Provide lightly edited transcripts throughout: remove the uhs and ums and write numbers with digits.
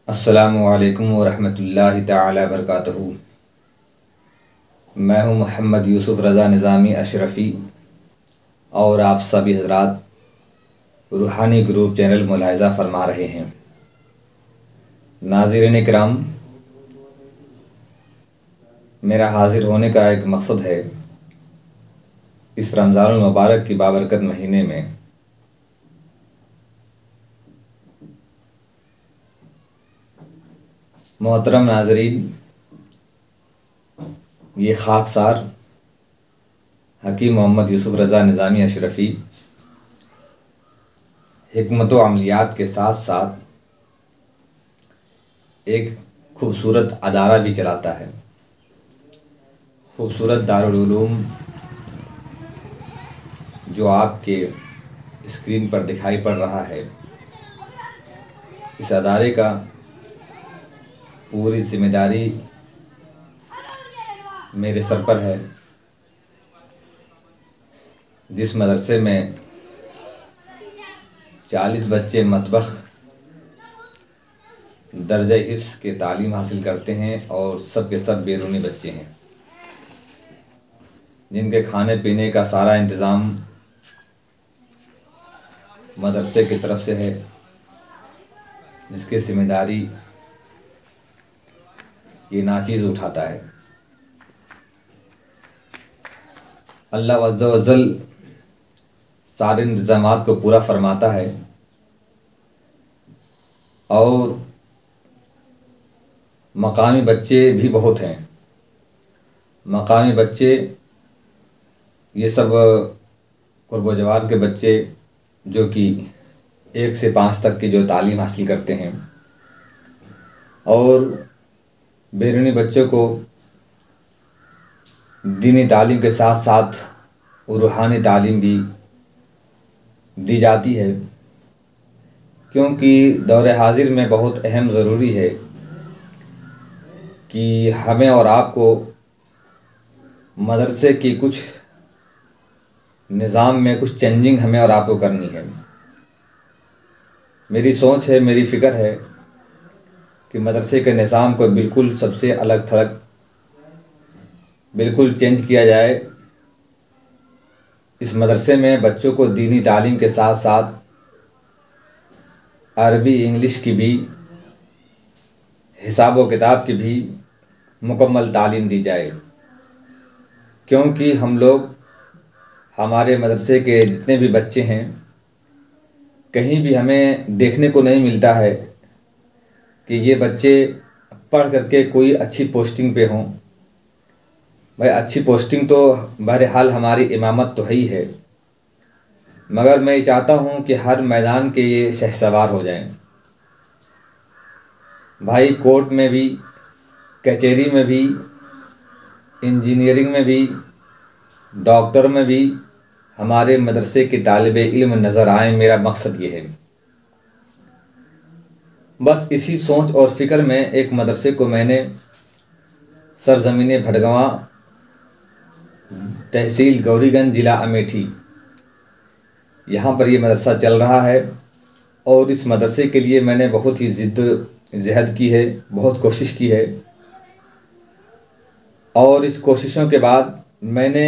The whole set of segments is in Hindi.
अस्सलामु अलैकुम वरहमतुल्लाहि तआला बरकातहू। मैं हूँ मोहम्मद यूसुफ़ रज़ा निज़ामी अशरफ़ी और आप सभी हज़रात रूहानी ग्रुप चैनल मुलाहिज़ा फरमा रहे हैं। नाज़रीन किराम, मेरा हाज़िर होने का एक मकसद है, इस रमज़ानुल मुबारक की बाबरकत महीने में मोहतरम नाज़रीन, ये खाकसार हकीम मोहम्मद यूसुफ़ रज़ा निज़ामी अशरफ़ी हिकमत व अमलियात के साथ साथ एक खूबसूरत अदारा भी चलाता है। खूबसूरत दारुल उलूम जो आपके स्क्रीन पर दिखाई पड़ रहा है, इस अदारे का पूरी जिम्मेदारी मेरे सर पर है। जिस मदरसे में 40 बच्चे मतबख दर्जा हिफ्ज़ के तालीम हासिल करते हैं और सब के सब बैरूनी बच्चे हैं, जिनके खाने पीने का सारा इंतज़ाम मदरसे की तरफ से है, जिसकी ज़िम्मेदारी ये नाचीज़ उठाता है। अल्लाह अज़्ज़ा व जल सारे इंतज़ामात को पूरा फरमाता है और मकामी बच्चे भी बहुत हैं। मकामी बच्चे ये सब कुर्ब जवार के बच्चे जो कि 1 से 5 तक की जो तालीम हासिल करते हैं, और बैरूनी बच्चों को दीनी तालीम के साथ साथ रूहानी तालीम भी दी जाती है, क्योंकि दौर हाजिर में बहुत अहम ज़रूरी है कि हमें और आपको मदरसे की कुछ निज़ाम में कुछ चेंजिंग हमें और आपको करनी है। मेरी सोच है, मेरी फ़िक्र है कि मदरसे के निज़ाम को बिल्कुल सबसे अलग थलग बिल्कुल चेंज किया जाए। इस मदरसे में बच्चों को दीनी तालीम के साथ साथ अरबी इंग्लिश की भी, हिसाब व किताब की भी मुकम्मल तालीम दी जाए, क्योंकि हम लोग, हमारे मदरसे के जितने भी बच्चे हैं, कहीं भी हमें देखने को नहीं मिलता है कि ये बच्चे पढ़ करके कोई अच्छी पोस्टिंग पे हों। भाई, अच्छी पोस्टिंग तो बहरहाल हमारी इमामत तो है ही है, मगर मैं ये चाहता हूँ कि हर मैदान के ये शहसवार हो जाएं। भाई, कोर्ट में भी, कचहरी में भी, इंजीनियरिंग में भी, डॉक्टर में भी हमारे मदरसे के तालिबे इल्म नज़र आए। मेरा मकसद ये है। बस इसी सोच और फ़िक्र में एक मदरसे को मैंने सरज़मीन भटगवां, तहसील गौरीगंज, ज़िला अमेठी, यहाँ पर ये मदरसा चल रहा है। और इस मदरसे के लिए मैंने बहुत ही जिद्द-जहद की है, बहुत कोशिश की है, और इस कोशिशों के बाद मैंने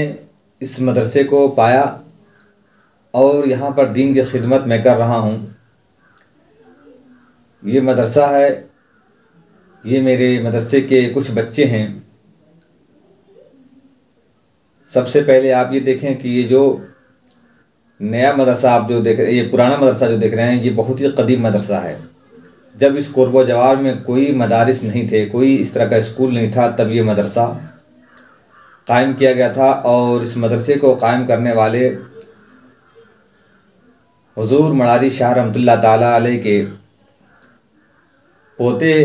इस मदरसे को पाया और यहाँ पर दीन की खिदमत मैं कर रहा हूँ। ये मदरसा है, ये मेरे मदरसे के कुछ बच्चे हैं। सबसे पहले आप ये देखें कि ये जो नया मदरसा आप जो देख रहे हैं, ये पुराना मदरसा जो देख रहे हैं, ये बहुत ही कदीम मदरसा है। जब इस कुर्ब जवार में कोई मदारिस नहीं थे, कोई इस तरह का स्कूल नहीं था, तब ये मदरसा कायम किया गया था। और इस मदरसे को कायम करने वाले हुज़ूर मडारी शाह रहमतुल्लाह ताला अलैह के पोते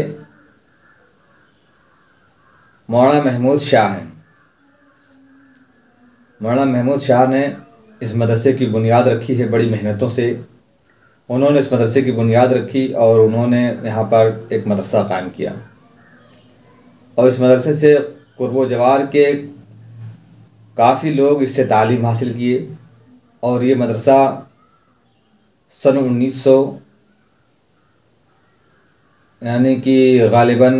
मौलाना महमूद शाह हैं। मौलाना महमूद शाह ने इस मदरसे की बुनियाद रखी है। बड़ी मेहनतों से उन्होंने इस मदरसे की बुनियाद रखी और उन्होंने यहाँ पर एक मदरसा कायम किया, और इस मदरसे से कुर्ब जवार के काफ़ी लोग इससे तालीम हासिल किए। और ये मदरसा सन यानी कि ग़ालिबन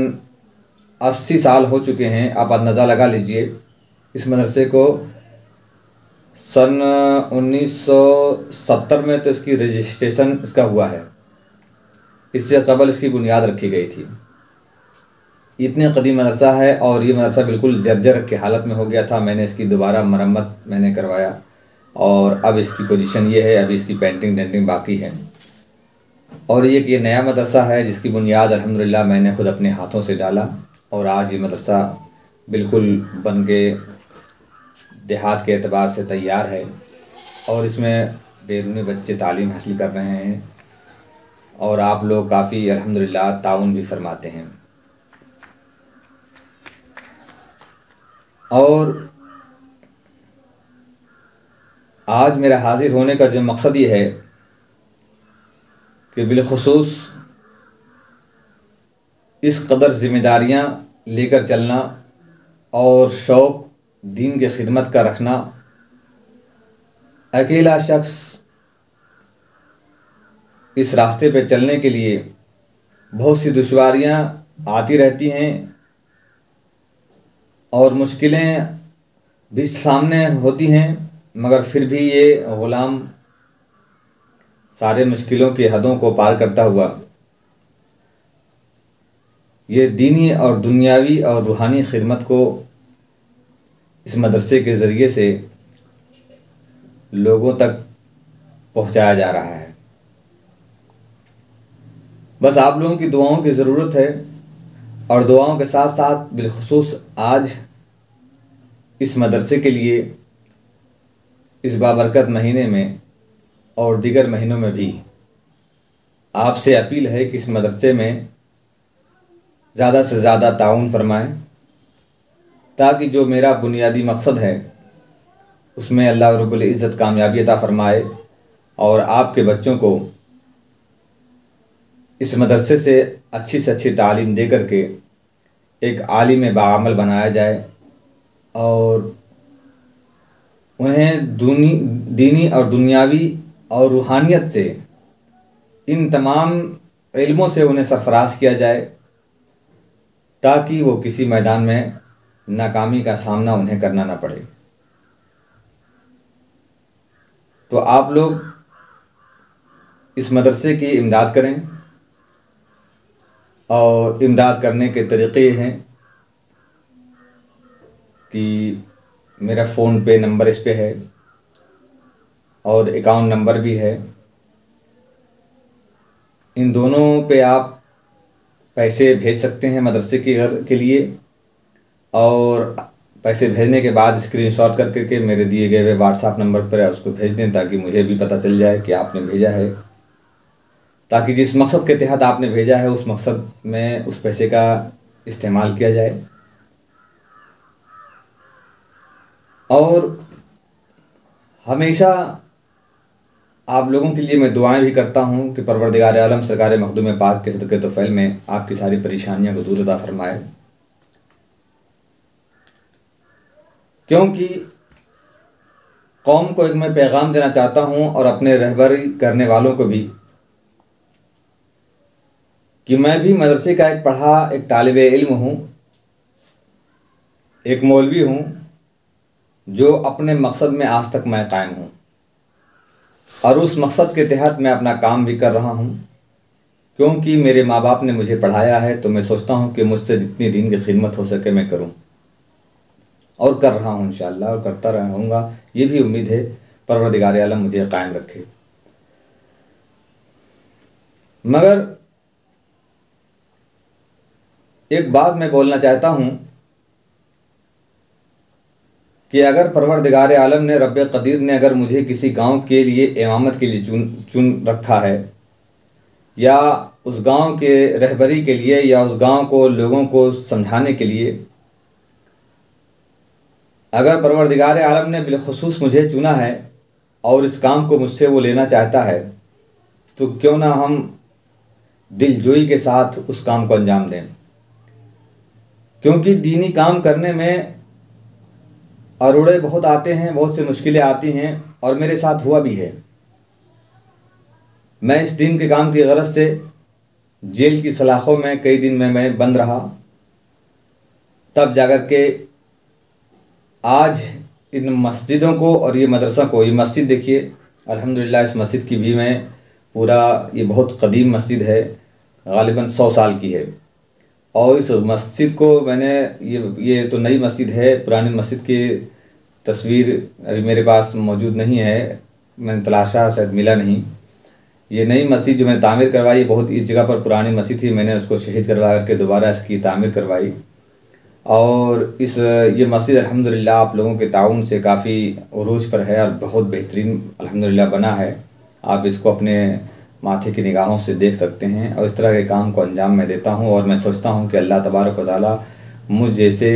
80 साल हो चुके हैं। आप अंदाज़ा लगा लीजिए। इस मदरसे को सन 1970 में तो इसकी रजिस्ट्रेशन इसका हुआ है। इससे कबल इसकी बुनियाद रखी गई थी। इतने कदीम मदरसा है और ये मदरसा बिल्कुल जर्जर की हालत में हो गया था। मैंने इसकी दोबारा मरम्मत मैंने करवाया और अब इसकी पोजीशन ये है। अभी इसकी पेंटिंग डेंटिंग बाकी है। और ये नया मदरसा है जिसकी बुनियाद अल्हम्दुलिल्लाह मैंने खुद अपने हाथों से डाला और आज ये मदरसा बिल्कुल बन के देहात के एतबार से तैयार है और इसमें बैरूनी बच्चे तालीम हासिल कर रहे हैं और आप लोग काफ़ी अल्हम्दुलिल्लाह ताउन भी फरमाते हैं। और आज मेरा हाज़िर होने का जो मकसद ये है कि बिलखुसूस इस कदर ज़िम्मेदारियाँ लेकर चलना और शौक़ दीन की खिदमत का रखना, अकेला शख्स इस रास्ते पे चलने के लिए बहुत सी दुश्वारियाँ आती रहती हैं और मुश्किलें भी सामने होती हैं, मगर फिर भी ये ग़ुलाम सारे मुश्किलों की हदों को पार करता हुआ ये दीनी और दुनियावी और रूहानी खिदमत को इस मदरसे के ज़रिए से लोगों तक पहुंचाया जा रहा है। बस आप लोगों की दुआओं की ज़रूरत है और दुआओं के साथ साथ बिलखुसूस आज इस मदरसे के लिए इस बाबरकत महीने में और दीगर महीनों में भी आपसे अपील है कि इस मदरसे में ज़्यादा से ज़्यादा ताउन फरमाएं ताकि जो मेरा बुनियादी मकसद है उसमें अल्लाह रब्बुल इज़्ज़त कामयाबी अता फ़रमाए और आपके बच्चों को इस मदरसे से अच्छी तालीम दे करके एक आलिम बाअमल बनाया जाए और उन्हें दीनी और दुनियावी और रूहानियत से इन तमाम इल्मों से उन्हें सरफराज किया जाए ताकि वो किसी मैदान में नाकामी का सामना उन्हें करना ना पड़े। तो आप लोग इस मदरसे की इमदाद करें और इमदाद करने के तरीक़े हैं कि मेरा फ़ोन पे नंबर इस पे है और अकाउंट नंबर भी है। इन दोनों पे आप पैसे भेज सकते हैं मदरसे के लिए और पैसे भेजने के बाद स्क्रीनशॉट करके मेरे दिए गए हुए व्हाट्सएप नंबर पर उसको भेज दें ताकि मुझे भी पता चल जाए कि आपने भेजा है, ताकि जिस मकसद के तहत आपने भेजा है उस मकसद में उस पैसे का इस्तेमाल किया जाए। और हमेशा आप लोगों के लिए मैं दुआएं भी करता हूं कि परवरदिगार आलम सरकार मखदूम पाक के सदक़े तोफ़ैल में आपकी सारी परेशानियों को दूर अता फ़रमाए, क्योंकि कौम को एक मैं पैगाम देना चाहता हूं और अपने रहबरी करने वालों को भी कि मैं भी मदरसे का एक पढ़ा एक तालिबे इल्म हूं, एक मौलवी हूं जो अपने मकसद में आज तक मैं कायम हूं और उस मकसद के तहत मैं अपना काम भी कर रहा हूं, क्योंकि मेरे माँ बाप ने मुझे पढ़ाया है। तो मैं सोचता हूं कि मुझसे जितनी दीन की खिदमत हो सके मैं करूं और कर रहा हूं इंशाअल्लाह और करता रहूँगा। ये भी उम्मीद है परवरदिगार आलम मुझे कायम रखे। मगर एक बात मैं बोलना चाहता हूं कि अगर परवरदिगार आलम ने रब्बे कदीर ने अगर मुझे किसी गांव के लिए इमामत के लिए चुन रखा है या उस गांव के रहबरी के लिए या उस गांव को लोगों को समझाने के लिए अगर परवरदिगार आलम ने बिलखुसूस मुझे चुना है और इस काम को मुझसे वो लेना चाहता है, तो क्यों ना हम दिलजोई के साथ उस काम को अंजाम दें। क्योंकि दीनी काम करने में अरोड़े बहुत आते हैं, बहुत सी मुश्किलें आती हैं और मेरे साथ हुआ भी है। मैं इस दीन के काम की गरज से जेल की सलाखों में कई दिन में मैं बंद रहा, तब जाकर के आज इन मस्जिदों को और ये मदरसा को, ये मस्जिद देखिए अल्हम्दुलिल्लाह, इस मस्जिद की भी मैं पूरा, ये बहुत कदीम मस्जिद है, गालिबन 100 साल की है। और इस मस्जिद को मैंने, ये तो नई मस्जिद है, पुरानी मस्जिद की तस्वीर अभी मेरे पास मौजूद नहीं है, मैंने तलाशा शायद मिला नहीं। ये नई मस्जिद जो मैंने तामीर करवाई, बहुत इस जगह पर पुरानी मस्जिद थी, मैंने उसको शहीद करवा करके दोबारा इसकी तामीर करवाई। और ये मस्जिद अल्हम्दुलिल्लाह आप लोगों के ताउन से काफ़ी उरूज पर है और बहुत बेहतरीन अल्हम्दुलिल्लाह बना है। आप इसको अपने माथे की निगाहों से देख सकते हैं। और इस तरह के काम को अंजाम मैं देता हूँ और मैं सोचता हूँ कि अल्लाह तबारक व तआला मुझ जैसे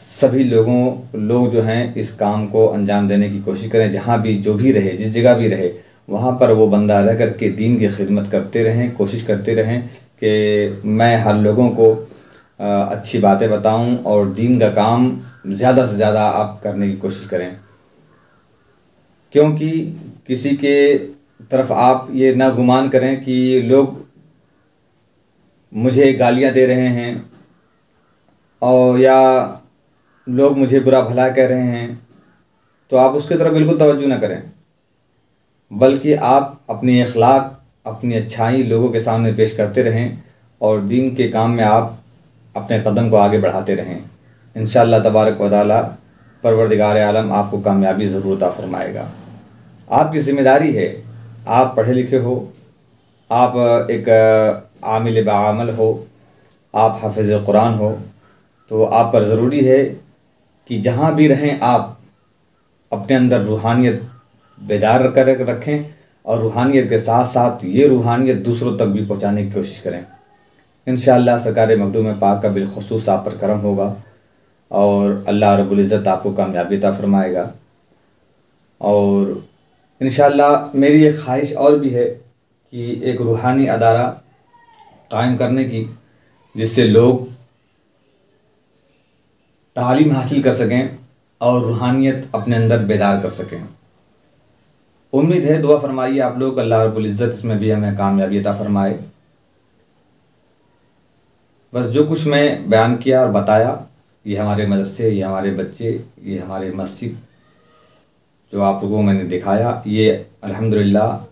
सभी लोग जो हैं इस काम को अंजाम देने की कोशिश करें। जहाँ भी जो भी रहे, जिस जगह भी रहे, वहाँ पर वो बंदा रह कर के दीन की खिदमत करते रहें, कोशिश करते रहें कि मैं हर लोगों को अच्छी बातें बताऊं और दीन का काम ज़्यादा से ज़्यादा आप करने की कोशिश करें। क्योंकि किसी के तरफ आप ये ना गुमान करें कि लोग मुझे गालियां दे रहे हैं और या लोग मुझे बुरा भला कह रहे हैं, तो आप उसकी तरफ बिल्कुल तवज्जो ना करें, बल्कि आप अपनी अखलाक, अपनी अच्छाई लोगों के सामने पेश करते रहें और दीन के काम में आप अपने कदम को आगे बढ़ाते रहें। इंशाअल्लाह तबारक व तआला परवरदिगार आलम आपको कामयाबी ज़रूर अता फरमाएगा। आपकी ज़िम्मेदारी है, आप पढ़े लिखे हो, आप एक आमिल बाअमल हो, आप हाफिज़ कुरान हो, तो आप पर ज़रूरी है कि जहाँ भी रहें आप अपने अंदर रूहानियत बेदार कर रखें और रूहानियत के साथ साथ ये रूहानियत दूसरों तक भी पहुँचाने की कोशिश करें। इंशाअल्लाह सरकार मखदूम पाक का बिलखुसूस आप पर करम होगा और अल्लाह रब्बुल इज़्ज़त आपको कामयाबी अता फरमाएगा। और इंशाअल्लाह मेरी एक ख्वाहिश और भी है कि एक रूहानी अदारा कायम करने की, जिससे लोग तालीम हासिल कर सकें और रूहानियत अपने अंदर बेदार कर सकें। उम्मीद है, दुआ फरमाइए आप लोग, अल्लाह रब्बुल इज़्ज़त इसमें भी हमें कामयाबी अता फरमाए। बस जो कुछ मैं बयान किया और बताया, ये हमारे मदरसे, ये हमारे बच्चे, ये हमारे मस्जिद जो आप लोगों को मैंने दिखाया, ये अल्हम्दुलिल्लाह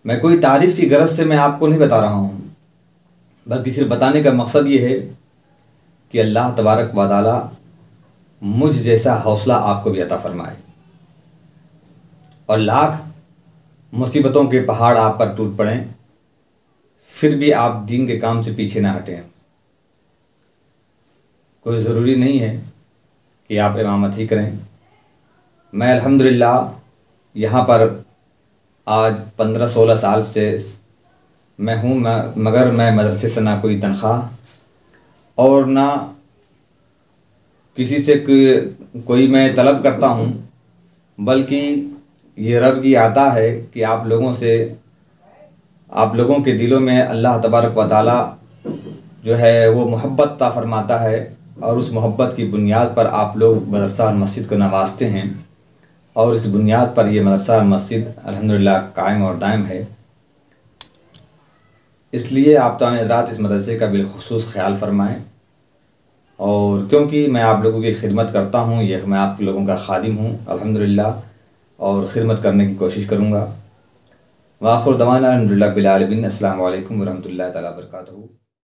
मैं कोई तारीफ़ की गरज से मैं आपको नहीं बता रहा हूँ, बल्कि सिर्फ बताने का मकसद ये है कि अल्लाह तबारक व तआला मुझ जैसा हौसला आपको भी अता फरमाए और लाख मुसीबतों के पहाड़ आप पर टूट पड़ें, फिर भी आप दीन के काम से पीछे ना हटें। कोई ज़रूरी नहीं है कि आप इमामत ही करें। मैं अल्हम्दुलिल्लाह यहाँ पर आज 15-16 साल से मैं हूँ, मगर मैं मदरसे से ना कोई तनख्वाह और ना किसी से कोई मैं तलब करता हूँ, बल्कि ये रब की अता है कि आप लोगों के दिलों में अल्लाह तबारक व तआला जो है वो मोहब्बत अता फरमाता है और उस मोहब्बत की बुनियाद पर आप लोग मदरसा और मस्जिद को नवाजते हैं और इस बुनियाद पर यह मदरसा और मस्जिद अल्हम्दुलिल्लाह कायम और दायम है। इसलिए आप तमाम हज़रात इस मदरसे का बिलखुसूस ख्याल फरमाएँ। और क्योंकि मैं आप लोगों की खिदमत करता हूँ, यह मैं आप लोगों का खादिम हूँ अल्हम्दुलिल्लाह, और ख़िदमत करने की कोशिश करूँगा। व आखिर दवाना अल्हम्दुलिल्लाह बिल आलमीन। अस्सलामु अलैकुम व रहमतुल्लाहि तआला व बरकातहू।